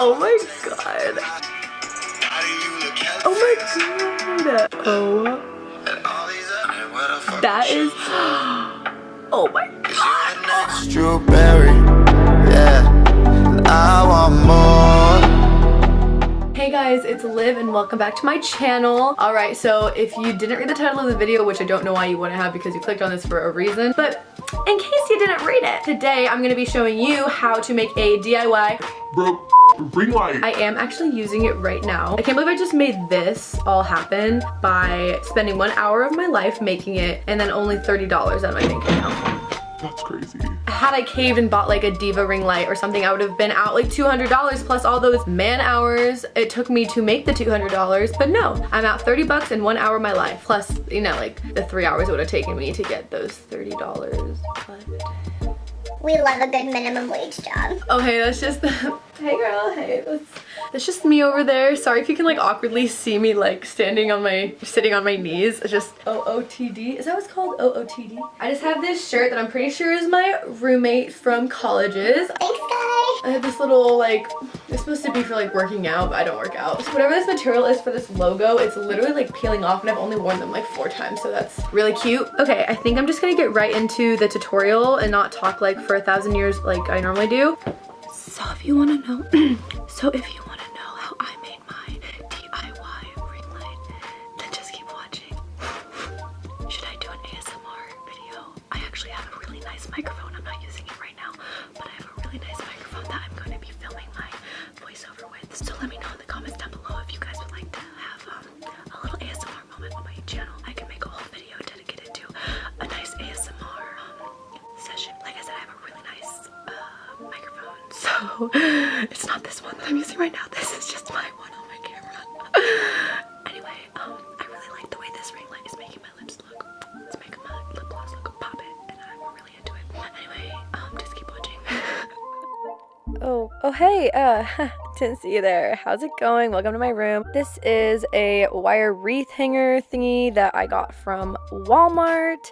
Oh my god. Oh my god. Oh. That is. Oh my god. Strawberry, yeah. I want more. Hey guys, it's Liv and welcome back to my channel. Alright, so if you didn't read the title of the video, which I don't know why you wouldn't have because you clicked on this for a reason, but in case you didn't read it, today I'm going to be showing you how to make a DIY ring light. I am actually using it right now. I can't believe I just made this all happen by spending 1 hour of my life making it and then only $30 out of my bank account. That's crazy. Had I caved and bought like a Diva ring light or something, I would have been out like $200 plus all those man hours it took me to make the $200. But no, I'm out 30 bucks in 1 hour of my life. Plus, you know, like the 3 hours it would have taken me to get those $30. But we love a good minimum wage job. oh, hey, that's just hey girl, hey, that's just me over there. Sorry if you can like awkwardly see me like sitting on my knees. It's just OOTD. Is that what it's called? OOTD? I just have this shirt that I'm pretty sure is my roommate from college's. Thanks, guy. I have this little like, it's supposed to be for like working out, but I don't work out. So whatever this material is for this logo, it's literally like peeling off and I've only worn them like 4 times, so that's really cute. Okay, I think I'm just gonna get right into the tutorial and not talk like for 1,000 years like I normally do. So if you wanna know, how I made my DIY ring light, then just keep watching. Should I do an ASMR video? I actually have a really nice microphone. I'm not using it right now, but I have a really nice microphone that I'm going to be filming my voiceover with. So let me know in the comments down below if you guys would like to have a little ASMR moment on my channel. I can make a whole video dedicated to a nice ASMR session. Like I said, I have a really nice microphone, so it's not this one that I'm using right now. This is just my one on my camera. Anyway, I really like the way this ring light is making my lips look. It's making my lip gloss look pop it, and I'm really into it. Anyway, just keep watching. Oh hey, didn't see you there. How's it going? Welcome to my room. This is a wire wreath hanger thingy that I got from Walmart,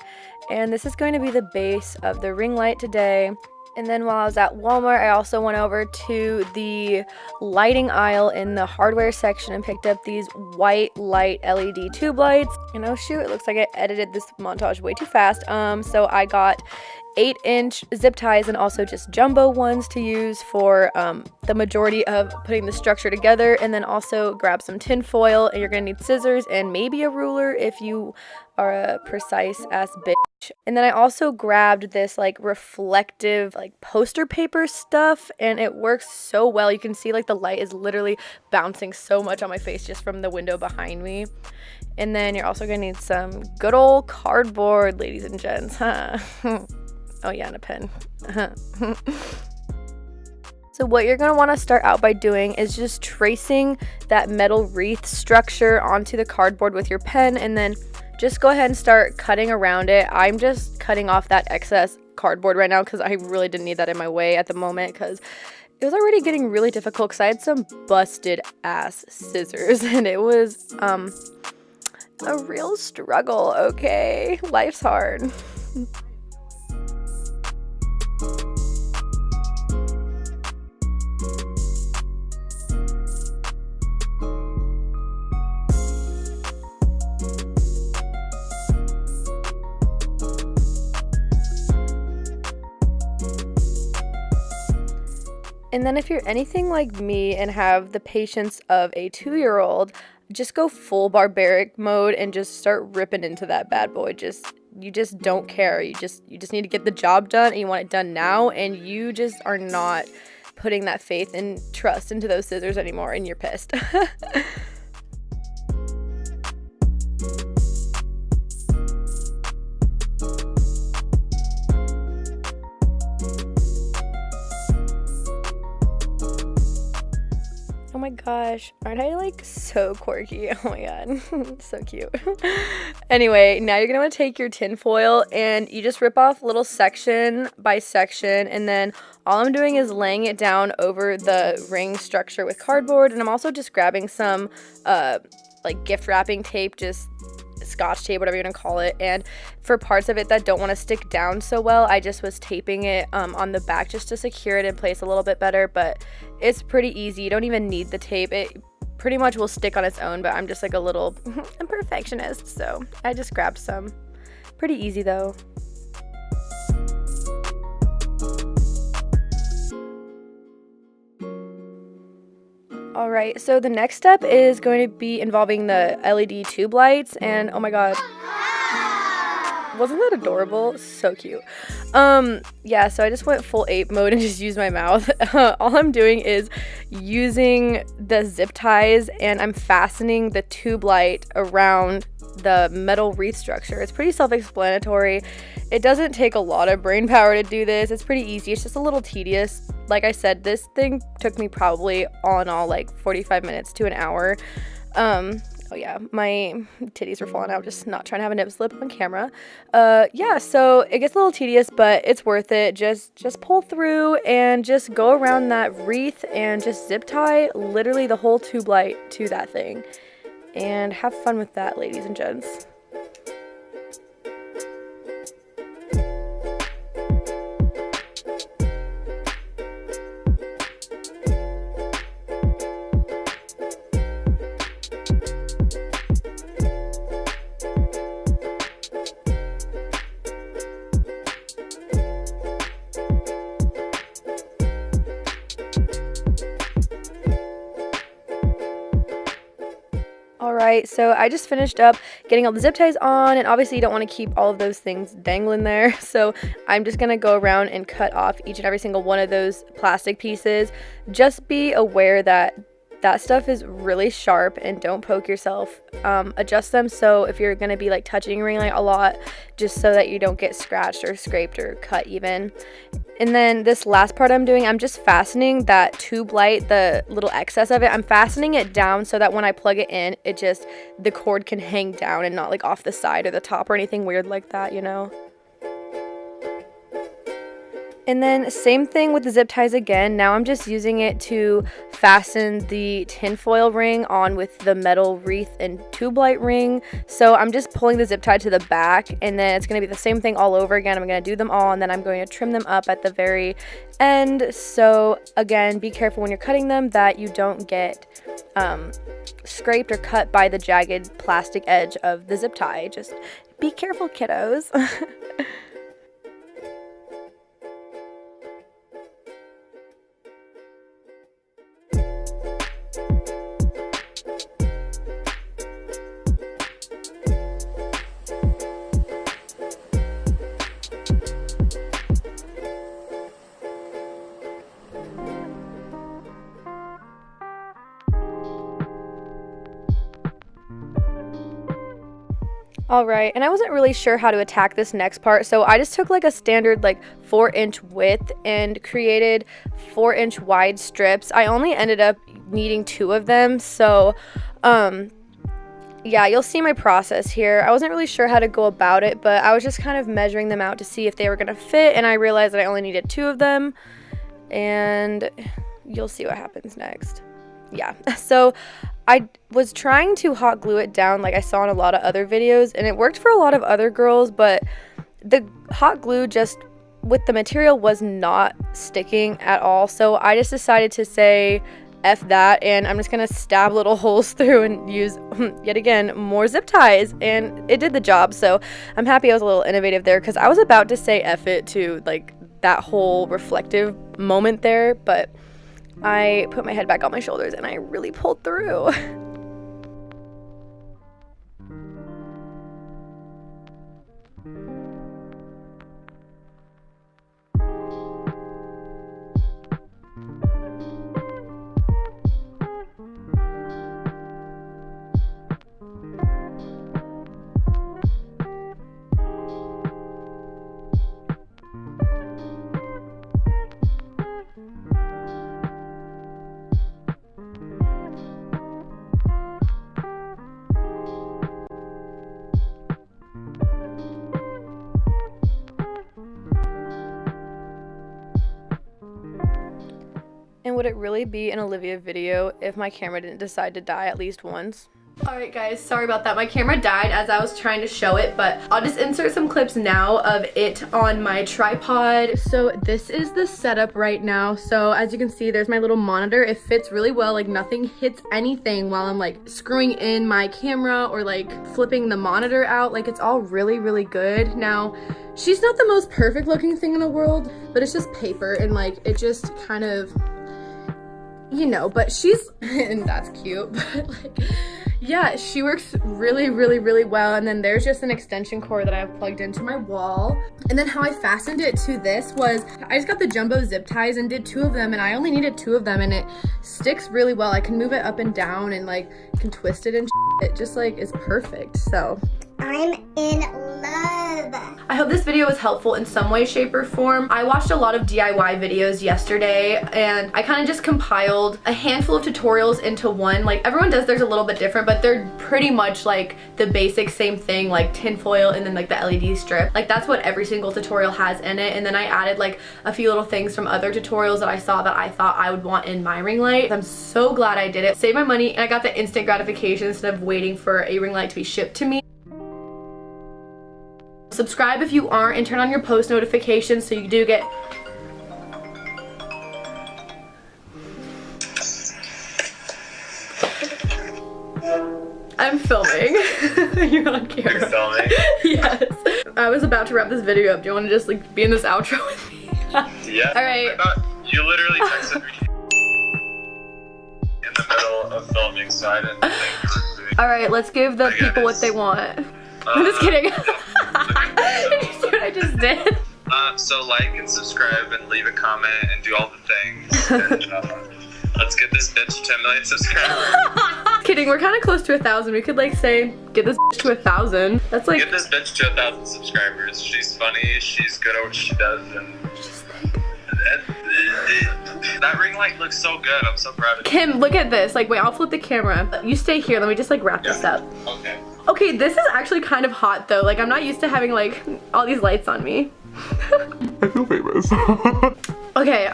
and this is going to be the base of the ring light today. And then while I was at Walmart, I also went over to the lighting aisle in the hardware section and picked up these white light LED tube lights. And oh shoot, it looks like I edited this montage way too fast. So I got 8-inch zip ties and also just jumbo ones to use for the majority of putting the structure together. And then also grab some tin foil, and you're gonna need scissors and maybe a ruler if you are a precise ass bitch. And then I also grabbed this like reflective like poster paper stuff, and it works so well. You can see like the light is literally bouncing so much on my face just from the window behind me. And then you're also gonna need some good old cardboard, ladies and gents, huh? Oh yeah, and a pen. So what you're going to want to start out by doing is just tracing that metal wreath structure onto the cardboard with your pen, and then just go ahead and start cutting around it. I'm just cutting off that excess cardboard right now because I really didn't need that in my way at the moment, because it was already getting really difficult because I had some busted ass scissors and it was a real struggle, okay? Life's hard. And then if you're anything like me and have the patience of a 2-year-old, just go full barbaric mode and just start ripping into that bad boy. You just don't care. You just need to get the job done, and you want it done now, and you just are not putting that faith and trust into those scissors anymore, and you're pissed. Oh my gosh, aren't I like so quirky? Oh my god, so cute. Anyway, now you're gonna want to take your tin foil and you just rip off little section by section, and then all I'm doing is laying it down over the ring structure with cardboard, and I'm also just grabbing some like gift wrapping tape, just scotch tape, whatever you want to call it, and for parts of it that don't want to stick down so well, I just was taping it on the back just to secure it in place a little bit better. But it's pretty easy. You don't even need the tape. It pretty much will stick on its own, but I'm just like a little imperfectionist, so I just grabbed some. Pretty easy though. Alright, so the next step is going to be involving the LED tube lights, and oh my god, wasn't that adorable? So cute. Yeah, so I just went full ape mode and just used my mouth. All I'm doing is using the zip ties, and I'm fastening the tube light around the metal wreath structure. It's pretty self-explanatory. It doesn't take a lot of brain power to do this. It's pretty easy. It's just a little tedious. Like I said, this thing took me probably all in all like 45 minutes to an hour. Oh yeah, my titties were falling out, just not trying to have a nip slip on camera. Yeah, so it gets a little tedious, but it's worth it. Just pull through and just go around that wreath and just zip tie literally the whole tube light to that thing. And have fun with that, ladies and gents. Alright, so I just finished up getting all the zip ties on, and obviously you don't want to keep all of those things dangling there, so I'm just going to go around and cut off each and every single one of those plastic pieces. Just be aware that that stuff is really sharp and don't poke yourself. Adjust them so if you're going to be like touching your ring light a lot, just so that you don't get scratched or scraped or cut even. And then this last part I'm doing, I'm just fastening that tube light, the little excess of it, I'm fastening it down so that when I plug it in, the cord can hang down and not like off the side or the top or anything weird like that, you know? And then same thing with the zip ties again. Now I'm just using it to fasten the tinfoil ring on with the metal wreath and tube light ring. So I'm just pulling the zip tie to the back, and then it's going to be the same thing all over again. I'm going to do them all, and then I'm going to trim them up at the very end. So again, be careful when you're cutting them that you don't get scraped or cut by the jagged plastic edge of the zip tie. Just be careful, kiddos. Alright, and I wasn't really sure how to attack this next part, so I just took like a standard like 4-inch width and created 4-inch wide strips. I only ended up needing 2 of them, so yeah, you'll see my process here. I wasn't really sure how to go about it, but I was just kind of measuring them out to see if they were going to fit, and I realized that I only needed 2 of them, and you'll see what happens next. Yeah, so I was trying to hot glue it down like I saw in a lot of other videos, and it worked for a lot of other girls, but the hot glue just with the material was not sticking at all. So I just decided to say F that, and I'm just gonna stab little holes through and use yet again more zip ties, and it did the job. So I'm happy I was a little innovative there, because I was about to say F it to like that whole reflective moment there, but I put my head back on my shoulders and I really pulled through. And would it really be an Olivia video if my camera didn't decide to die at least once? Alright guys, sorry about that. My camera died as I was trying to show it, but I'll just insert some clips now of it on my tripod. So this is the setup right now. So as you can see, there's my little monitor. It fits really well, like nothing hits anything while I'm like screwing in my camera or like flipping the monitor out. Like it's all really, really good. Now, she's not the most perfect looking thing in the world, but it's just paper and like it just kind of, you know, but she's, and that's cute, but like, yeah, she works really, really, really well. And then there's just an extension cord that I have plugged into my wall. And then how I fastened it to this was, I just got the jumbo zip ties and did 2 of them, and I only needed 2 of them, and it sticks really well. I can move it up and down and like can twist it and it just like is perfect. So I'm in love. I hope this video was helpful in some way, shape, or form. I watched a lot of DIY videos yesterday, and I kind of just compiled a handful of tutorials into one. Like everyone does theirs a little bit different, but they're pretty much like the basic same thing, like tinfoil and then like the LED strip. Like that's what every single tutorial has in it. And then I added like a few little things from other tutorials that I saw that I thought I would want in my ring light. I'm so glad I did it. Saved my money, and I got the instant gratification instead of waiting for a ring light to be shipped to me. Subscribe if you aren't, and turn on your post notifications so you do get I'm filming. You're on camera. You're filming? Yes. I was about to wrap this video up. Do you want to just like be in this outro with me? Yeah. Alright. You literally texted me in the middle of filming, so I didn't think you were doing. Alright, let's give the people what they want. I'm just kidding. Did you see what I just did? So like and subscribe and leave a comment and do all the things. And, let's get this bitch 10 million subscribers. Kidding, we're kind of close to 1,000. We could like say, get this bitch to 1,000. That's like, Get this bitch to 1,000 subscribers. She's funny, she's good at what she does, and that ring light looks so good. I'm so proud of you. Kim, look at this. Like, wait, I'll flip the camera. You stay here. Let me just like wrap this up. Okay. Okay, this is actually kind of hot though. Like, I'm not used to having like all these lights on me. I feel famous. Okay,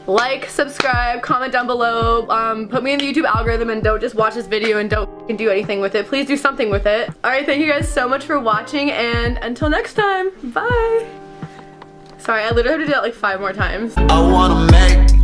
like, subscribe, comment down below, put me in the YouTube algorithm, and don't just watch this video and don't do anything with it. Please do something with it. Alright, thank you guys so much for watching, and until next time, bye! Sorry, I literally have to do that like 5 more times. I wanna make